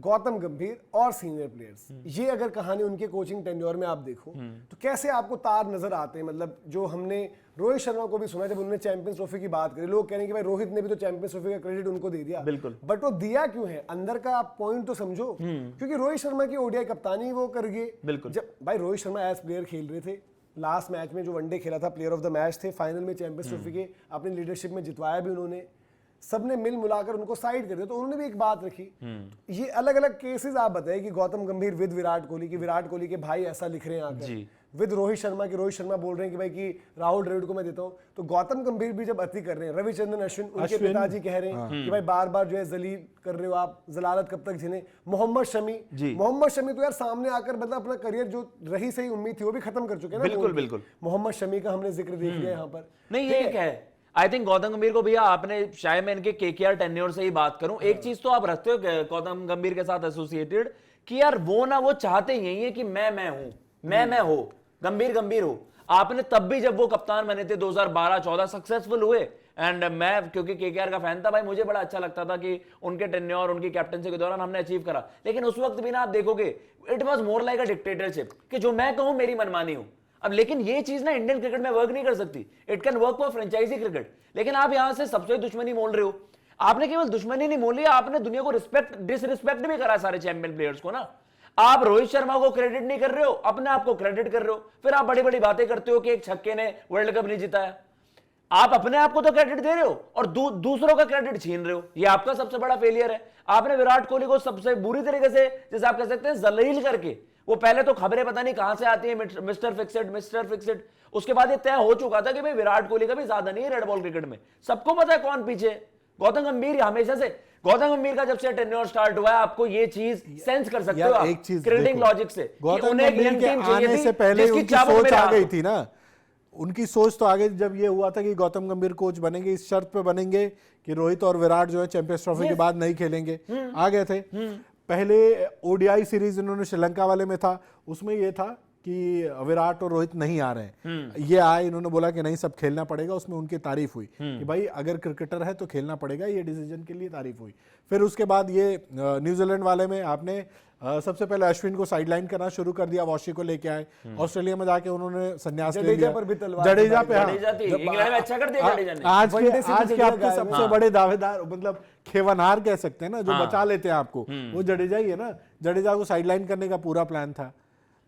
गौतम गंभीर और senior players, ये अगर कहानी उनके कोचिंग टेन्योर में आप देखो तो कैसे आपको तार नजर आते हैं। मतलब जो हमने रोहित शर्मा को भी सुना जब उन्होंने चैंपियंस ट्रॉफी की बात करी, लोग कह रहे हैं कि भाई रोहित ने भी तो चैंपियंस ट्रॉफी का क्रेडिट उनको दे दिया, बिल्कुल, बट वो दिया क्यों है, अंदर का आप पॉइंट तो समझो। क्योंकि रोहित शर्मा की ओडीआई कप्तानी वो कर गए। बिल्कुल, जब भाई रोहित शर्मा एज प्लेयर खेल रहे थे, लास्ट मैच में जो वनडे खेला था प्लेयर ऑफ द मैच थे, फाइनल में चैंपियंस ट्रॉफी के अपनी लीडरशिप में जितवाया भी उन्होंने, सबने मिल मिलाकर उनको साइड कर दिया। तो उन्होंने भी एक बात रखी। ये अलग अलग केसेस आप बताइए कि गौतम गंभीर विद विराट कोहली, की विराट कोहली के भाई ऐसा लिख रहे हैं आकर, विद रोहित शर्मा की रोहित शर्मा बोल रहे हैं कि भाई कि राहुल द्रविड़ को मैं देता हूं। तो गौतम गंभीर भी जब अति कर रहे हैं, रविचंद्रन अश्विन उनके पिताजी कह रहे हैं कि भाई बार बार जो है जलील कर रहे हो आप, जलालत कब तक झेले। मोहम्मद शमी तो यार सामने आकर मतलब अपना करियर जो रही सही उम्मीद थी वो भी खत्म कर चुके हैं ना। बिल्कुल बिल्कुल, मोहम्मद शमी का हमने जिक्र देख लिया यहाँ पर। नहीं ये क्या है, आई थिंक गौतम गंभीर को भैया आपने, शायद मैं इनके केकेआर टेन्योर से ही बात करूं, एक चीज तो आप रखते हो गौतम गंभीर के साथ एसोसिएटेड कि यार वो ना वो चाहते यही है कि मैं हूं, मैं हो, गंभीर हो। आपने तब भी जब वो कप्तान बने थे 2012-14 सक्सेसफुल हुए, एंड मैं क्योंकि केकेआर का फैन था भाई, मुझे बड़ा अच्छा लगता था कि उनके टेन्योर उनकी कैप्टनसी के दौरान हमने अचीव करा। लेकिन उस वक्त भी ना आप देखोगे it was more like a dictatorship कि जो मैं कहूं मेरी मनमानी हो। अब लेकिन ये चीज ना इंडियन क्रिकेट में वर्क नहीं कर सकती, it can work for franchise cricket. लेकिन आप यहां से सबसे दुश्मनी मोल रहे हो, आपने केवल दुश्मनी नहीं मोली, आपने दुनिया को डिसरिस्पेक्ट भी करा सारे चैंपियन प्लेयर्स को ना। आप रोहित शर्मा को क्रेडिट नहीं कर रहे हो, अपने आप को क्रेडिट कर रहे हो, फिर आप बड़ी बड़ी बातें करते हो कि एक छक्के ने वर्ल्ड कप नहीं जिताया। आप अपने आप को तो क्रेडिट दे रहे हो और दूसरों का क्रेडिट छीन रहे हो, ये आपका सबसे बड़ा फेलियर है। आपने विराट कोहली को सबसे बुरी तरीके से, जैसे आप कह सकते हैं, जलील करके, वो पहले तो खबरें पता नहीं कहां से आती है, मिस्टर फिक्सेड, उसके बाद ये तय हो चुका था कि भाई विराट कोहली का भी ज्यादा नहीं है रेड बॉल क्रिकेट में, सबको पता है कौन पीछे। गौतम गंभीर हमेशा से, गौतम गंभीर का जब से टेन्योर स्टार्ट हुआ है, आपको ये चीज सेंस कर सकते हो आप क्रिकेटिंग लॉजिक से। गौतम गंभीर के आने से पहले उनकी सोच आ गई थी ना, उनकी सोच तो आगे जब ये हुआ था कि गौतम गंभीर कोच बनेंगे, इस शर्त पे बनेंगे कि रोहित और विराट जो है चैंपियंस ट्रॉफी के बाद नहीं खेलेंगे, आ गए थे। पहले ओडीआई सीरीज इन्होंने श्रीलंका वाले में था, उसमें ये था कि विराट और रोहित नहीं आ रहे हैं, ये आए, इन्होंने बोला कि नहीं सब खेलना पड़ेगा, उसमें उनकी तारीफ हुई कि भाई अगर क्रिकेटर है तो खेलना पड़ेगा, ये डिसीजन के लिए तारीफ हुई। फिर उसके बाद ये न्यूजीलैंड वाले में आपने सबसे पहले अश्विन को साइडलाइन करना शुरू कर दिया, वॉशी को लेके आए, ऑस्ट्रेलिया में जाके उन्होंने संन्यास ले लिया, जडेजा पे अच्छा कर दिया जडेजा ने। आज के आपके सबसे बड़े दावेदार मतलब खेवनहार कह सकते हैं ना, जो बचा लेते हैं आपको, वो जडेजा ही है ना। जडेजा को साइडलाइन करने का पूरा प्लान था,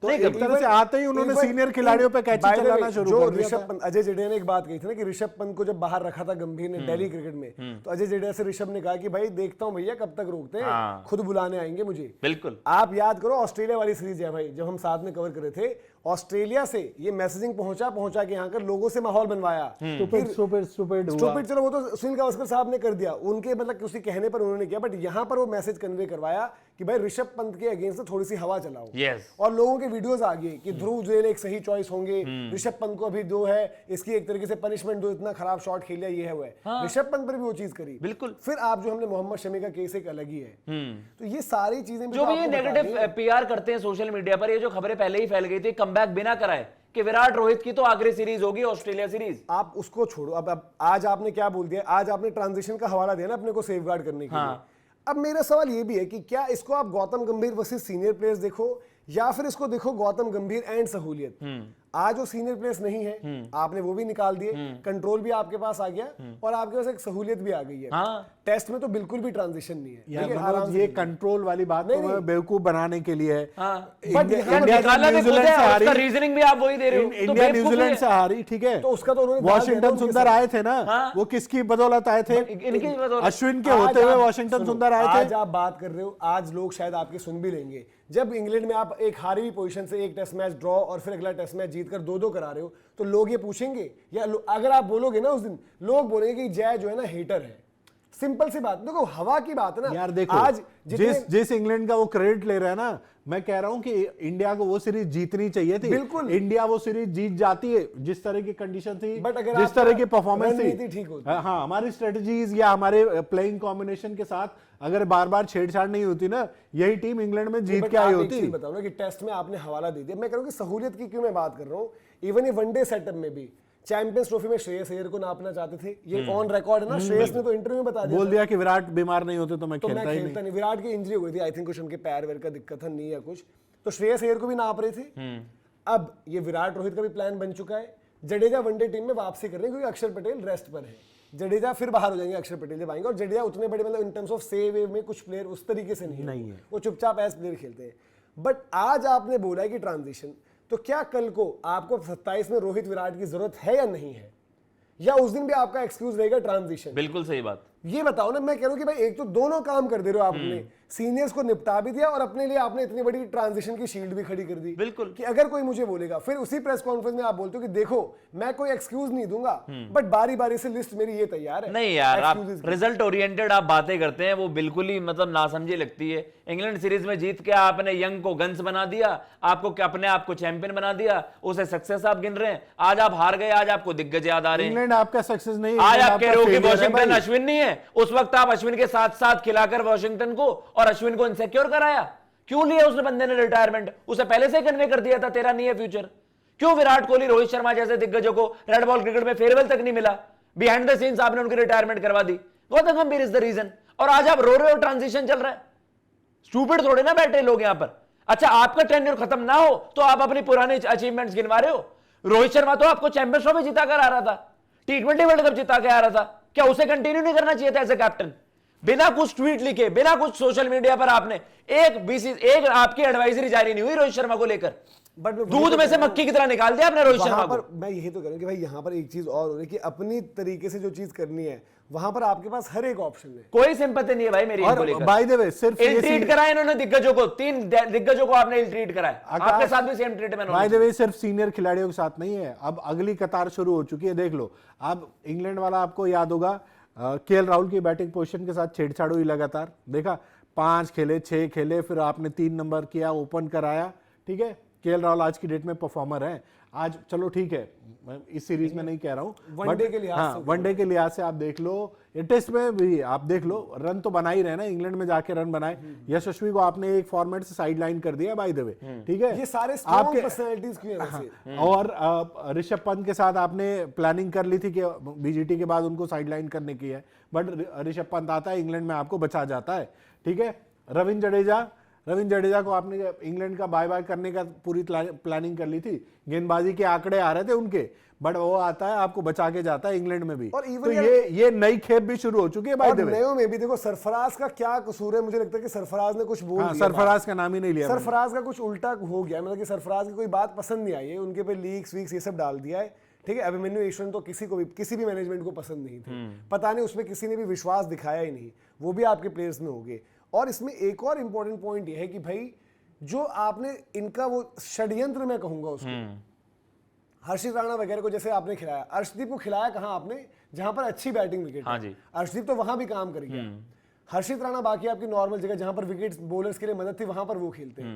तो एक तरह से आते ही उन्होंने सीनियर खिलाड़ियों पे कैच चलाना शुरू कर दिया। ऋषभ पंत, अजय जडेजा ने एक बात कही थी ना कि ऋषभ पंत को जब बाहर रखा था गंभीर ने दिल्ली क्रिकेट में, तो अजय जडेजा से ऋषभ ने कहा कि भाई देखता हूं भैया कब तक रोकते हैं, खुद बुलाने आएंगे मुझे। बिल्कुल, आप याद करो ऑस्ट्रेलिया वाली सीरीज है भाई, जब हम साथ में कवर कर रहे थे, ऑस्ट्रेलिया से ये मैसेजिंग पहुंचा के यहाँ कर लोगों से माहौल बनवाया। स्टूपिड चलो वो तो सुनील गावस्कर साहब ने कर दिया, उनके मतलब किसी कहने पर उन्होंने किया, बट यहाँ पर वो मैसेज कन्वे करवाया कि भाई ऋषभ पंत के अगेंस्ट थोड़ी सी हवा चलाओ। और लोगों के वीडियोस आ गए कि ध्रुव जुरेल एक सही चॉइस होंगे, ऋषभ पंत को अभी दो है, इसकी एक तरीके से पनिशमेंट दो, इतना खराब शॉट खेल लिया, ये है वो है। ऋषभ पंत पर भी वो चीज करी। बिल्कुल। फिर आप जो हमने मोहम्मद शमी का केस एक अलग ही है। तो ये सारी चीजें जो भी ये नेगेटिव पीआर करते हैं सोशल मीडिया पर, ये जो खबरें पहले ही फैल गई थी कमबैक बिना कराए कि विराट रोहित की तो आखिरी सीरीज होगी ऑस्ट्रेलिया सीरीज, आप उसको छोड़ो। अब आज आपने क्या बोल दिया, आज आपने ट्रांजिशन का हवाला दिया ना अपने को सेफगार्ड करने के लिए। अब मेरा सवाल ये भी है कि क्या इसको आप गौतम गंभीर वर्सेस सीनियर प्लेयर्स देखो, या फिर इसको देखो गौतम गंभीर एंड सहूलियत। आज वो सीनियर प्लेयर्स नहीं है, आपने वो भी निकाल दिए, कंट्रोल भी आपके पास आ गया और आपके पास एक सहूलियत भी आ गई है। टेस्ट में तो बिल्कुल भी ट्रांजिशन नहीं है। ये कंट्रोल वाली बात तो बेवकूफ बनाने के लिए है। रीजनिंग भी आप वही दे रहे हो। इंडिया न्यूजीलैंड से हारी, ठीक है, तो उसका तो उन्होंने वॉशिंगटन सुंदर आए थे ना, वो किसकी बदौलत आए थे? अश्विन के होते हुए वॉशिंगटन सुंदर आए थे। आज आप बात कर रहे हो, आज लोग शायद आपकी सुन भी लेंगे, जब इंग्लैंड में आप एक हारी हुई पोजीशन से एक टेस्ट मैच ड्रॉ और फिर अगला टेस्ट मैच जीतकर 2-2 करा रहे हो, तो लोग ये पूछेंगे, या अगर आप बोलोगे ना उस दिन, लोग बोलेंगे कि जय जो है ना हेटर है। सिंपल सी बात, देखो हवा की बात है ना यार। देखो आज जिस इंग्लैंड का वो क्रेडिट ले रहा है ना, मैं कह रहा हूं कि इंडिया को वो सीरीज जीतनी चाहिए थी। बिल्कुल, इंडिया वो सीरीज जीत जाती है, जिस तरह की कंडीशन थी, जिस तरह की परफॉर्मेंस थी, ठीक होती। हाँ, हमारी स्ट्रेटजीज या हमारे प्लेइंग कॉम्बिनेशन के साथ अगर बार बार छेड़छाड़ नहीं होती ना, यही टीम इंग्लैंड में जीत के आई होती। बताओ ना कि टेस्ट में आपने हवाला दे दिया। मैं कह रहा हूं कि सहूलियत की क्यों मैं बात कर रहा हूं, इवन ये वनडे सेटअप में भी चैंपियंस ट्रॉफी में श्रेयस अय्यर को नापना चाहते थे, ये ऑन रिकॉर्ड है ना, श्रेयस ने तो इंटरव्यू में बता दिया बोल दिया कि विराट बीमार नहीं होते तो मैं तो मैं खेलता ही खेलता नहीं। विराट की इंजरी हो गई थी, आई थिंक कुछ उनके पैर वैर का दिक्कत था, नहीं या कुछ, तो श्रेयस अय्यर को भी नाप रहे थे। अब ये विराट रोहित का भी प्लान बन चुका है, जडेजा वनडे टीम में वापसी कर रहे हैं क्योंकि अक्षर पटेल रेस्ट पर है, जडेजा फिर बाहर हो जाएंगे अक्षर पटेल जब आएंगे, और जडेजा उतने बड़े मतलब in terms of save wave में कुछ प्लेयर उस तरीके से नहीं है, वो चुपचाप एज प्लेयर खेलते हैं। बट आज आपने बोला है कि ट्रांजिशन, तो क्या कल को आपको 27 में रोहित विराट की जरूरत है या नहीं है, या उस दिन भी आपका एक्सक्यूज रहेगा ट्रांजिशन? बिल्कुल सही बात। ये बताओ ना, मैं कह रहा हूं कि भाई एक तो दोनों काम कर दे रहे हो आपने, सीनियर्स को निपटा भी दिया और अपने लिए आपने इतनी बड़ी ट्रांजिशन की शील्ड भी खड़ी कर दी। बिल्कुल कि अगर कोई मुझे बोलेगा, फिर उसी प्रेस कॉन्फ्रेंस में आप बोलते हो कि देखो मैं कोई एक्सक्यूज नहीं दूंगा, बट बारी बारी से लिस्ट मेरी ये तैयार है। नहीं यार, आप रिजल्ट ओरिएंटेड आप बातें करते हैं, वो बिल्कुल ही मतलब नासमझी लगती है। इंग्लैंड सीरीज में जीत के आपने यंग को गन्स बना दिया, आपको अपने आप को चैंपियन बना दिया, उसे सक्सेस आप गिन रहे हैं। आज आप हार गए, आज आपको दिग्गज याद आ रहे हैं। इंग्लैंड आपका सक्सेस नहीं, आज आप कह रहे हो कि वॉशिंगटन अश्विन नहीं है, उस वक्त आप अश्विन के साथ साथ खिलाकर वॉशिंगटन को और अश्विन को इनसिक्योर कराया। क्यों लिया उसने बंदे ने रिटायरमेंट? उसे पहले से कन्वे कर दिया था तेरा नहीं है फ्यूचर। क्यों विराट कोहली, रोहित शर्मा जैसे दिग्गजों को रेड बॉल क्रिकेट में फेयरवेल तक नहीं मिला? बिहाइंड द सीन्स आपने उनकी रिटायरमेंट करवा दी। गौतम गंभीर इज द रीजन। और आज आप रो रहे हो ट्रांजिशन चल रहा है। स्टूपिड थोड़े ना बैठे लोग यहां पर। अच्छा, आपका टेन्योर खत्म ना हो तो आप अपनी पुराने अचीवमेंट्स गिनवा रहे हो। रोहित शर्मा तो आपको चैंपियंस ट्रॉफी जिता कर आ रहा था, T20 वर्ल्ड कप जिता के आ रहा था, क्या उसे कंटिन्यू नहीं करना चाहिए था एज ए कैप्टन? बिना कुछ ट्वीट लिखे, बिना कुछ सोशल मीडिया पर आपने एक आपकी एडवाइजरी जारी नहीं हुई रोहित शर्मा को लेकर, बट दूध में से मक्खी की तरह निकाल दिया आपने रोहित शर्मा को। मैं यही तो कह रहा हूं कि भाई यहाँ पर एक चीज और हो रही है कि अपनी तरीके से जो चीज करनी है वहां पर आपके पास हर एक ऑप्शन है। कोई सिंपैथी नहीं है भाई मेरी इनको लेकर। बाय द वे सिर्फ इल ट्रीट कराया इन्होंने दिग्गजों को, 3 दिग्गजों को आपने इल ट्रीट कराया। आपके साथ भी same treatment. By the way सिर्फ सीनियर खिलाड़ियों के साथ नहीं है, अब अगली कतार शुरू हो चुकी है। देख लो, अब इंग्लैंड वाला आपको याद होगा, केएल राहुल की बैटिंग पोजीशन के साथ छेड़छाड़ हुई लगातार। देखा, 5 खेले, 6 खेले, फिर आपने 3 नंबर किया, ओपन कराया। ठीक है, केएल राहुल आज की डेट में परफॉर्मर है। आज चलो ठीक है, मैं इस सीरीज में नहीं कह रहा हूं, वनडे के लिहाज से, वनडे के लिहाज से आप देख लो, ये टेस्ट में भी आप देख लो, रन तो बना ही रहे ना, इंग्लैंड में जाके रन बनाए। यशस्वी को आपने एक फॉर्मेट से साइड लाइन कर दिया बाय द वे। ठीक है, ये सारे स्ट्रॉन्ग पर्सनालिटीज क्यों हैं वैसे? और ऋषभ पंत के साथ आपने प्लानिंग कर ली थी कि बीजीटी के बाद उनको साइड लाइन करने की है, बट ऋषभ पंत आता है, इंग्लैंड में आपको बचा जाता है। ठीक है, रविंद्र जडेजा को आपने इंग्लैंड का बाय बाय करने का पूरी प्लानिंग कर ली थी, गेंदबाजी के आंकड़े आ रहे थे उनके, बट वो आता है आपको बचा के जाता है इंग्लैंड में भी। और तो ये नई खेप भी शुरू हो चुकी है बाय द वे। नयों में भी देखो, सरफराज का क्या कसूर है? मुझे लगता है कि सरफराज ने कुछ बोल दिया, सरफराज का नाम ही नहीं लिया, सरफराज का कुछ उल्टा हो गया, मतलब कि सरफराज की कोई बात पसंद नहीं आई है, उनके पे लीक्स वीक्स ये सब डाल दिया है। ठीक है, अभिमन्यु ईश्वरन तो किसी भी मैनेजमेंट को पसंद नहीं थे, पता नहीं उसमें किसी ने भी विश्वास दिखाया ही नहीं, वो भी आपके प्लेयर्स में हो गए। और इसमें एक और इंपॉर्टेंट पॉइंट ये है कि भाई जो आपने इनका वो षड्यंत्र मैं कहूंगा उसको, हर्षित राणा वगैरह को जैसे आपने खिलाया, अर्शदीप को खिलाया कहां आपने? जहां पर अच्छी बैटिंग विकेट। हाँ जी, अर्शदीप तो वहां भी काम कर गया। हर्षित राणा बाकी आपकी नॉर्मल जगह जहां पर विकेट बॉलर्स के लिए मदद थी वहां पर वो खेलते हैं।